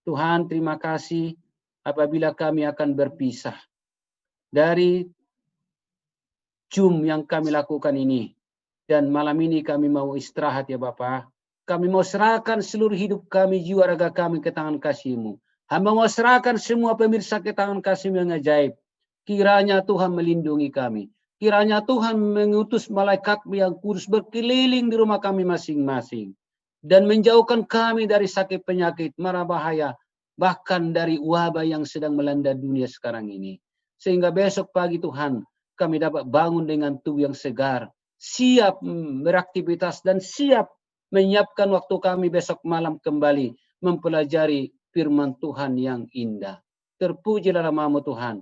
Tuhan, terima kasih apabila kami akan berpisah dari Zoom yang kami lakukan ini. Dan malam ini kami mau istirahat ya Bapa. Kami mau serahkan seluruh hidup kami, jiwa raga kami ke tangan kasih-Mu. Hamba mau serahkan semua pemirsa ke tangan kasih-Mu yang ajaib. Kiranya Tuhan melindungi kami. Kiranya Tuhan mengutus malaikat-Mu yang kudus berkeliling di rumah kami masing-masing. Dan menjauhkan kami dari sakit penyakit, mara bahaya, bahkan dari wabah yang sedang melanda dunia sekarang ini. Sehingga besok pagi Tuhan, kami dapat bangun dengan tubuh yang segar, siap beraktivitas dan siap menyiapkan waktu kami besok malam kembali mempelajari firman Tuhan yang indah. Terpujilah nama-Mu Tuhan.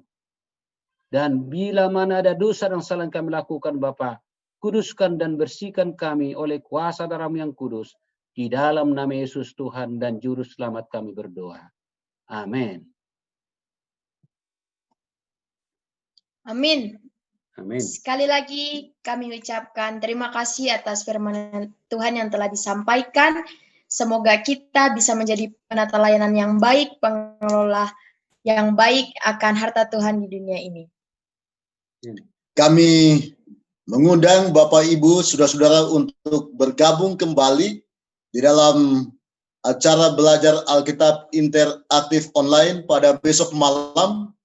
Dan bila mana ada dosa dan salah yang kami lakukan Bapa, kuduskan dan bersihkan kami oleh kuasa darah-Mu yang kudus. Di dalam nama Yesus Tuhan dan Juru Selamat kami berdoa. Amin. Amin. Amin. Sekali lagi kami ucapkan terima kasih atas firman Tuhan yang telah disampaikan. Semoga kita bisa menjadi penata layanan yang baik, pengelola yang baik akan harta Tuhan di dunia ini. Kami mengundang Bapak Ibu, saudara-saudara untuk bergabung kembali di dalam acara belajar Alkitab interaktif online pada besok malam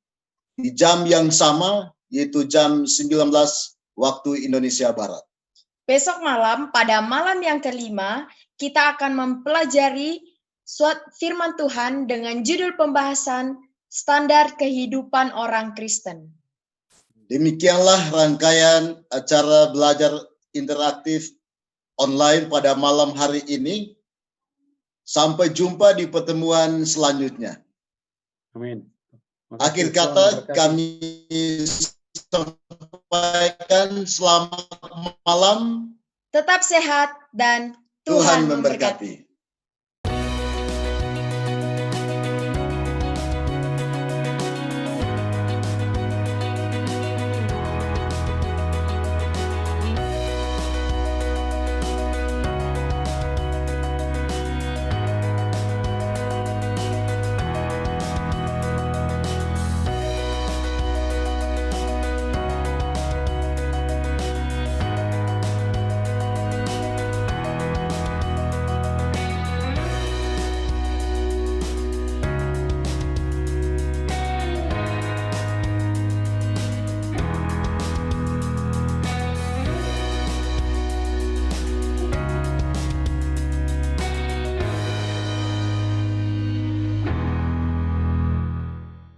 di jam yang sama, yaitu jam 19 waktu Indonesia Barat. Besok malam, pada malam yang kelima, kita akan mempelajari firman Tuhan dengan judul pembahasan standar kehidupan orang Kristen. Demikianlah rangkaian acara belajar interaktif online pada malam hari ini. Sampai jumpa di pertemuan selanjutnya. Amin. Akhir kata kami sampaikan selamat malam. Tetap sehat dan Tuhan memberkati.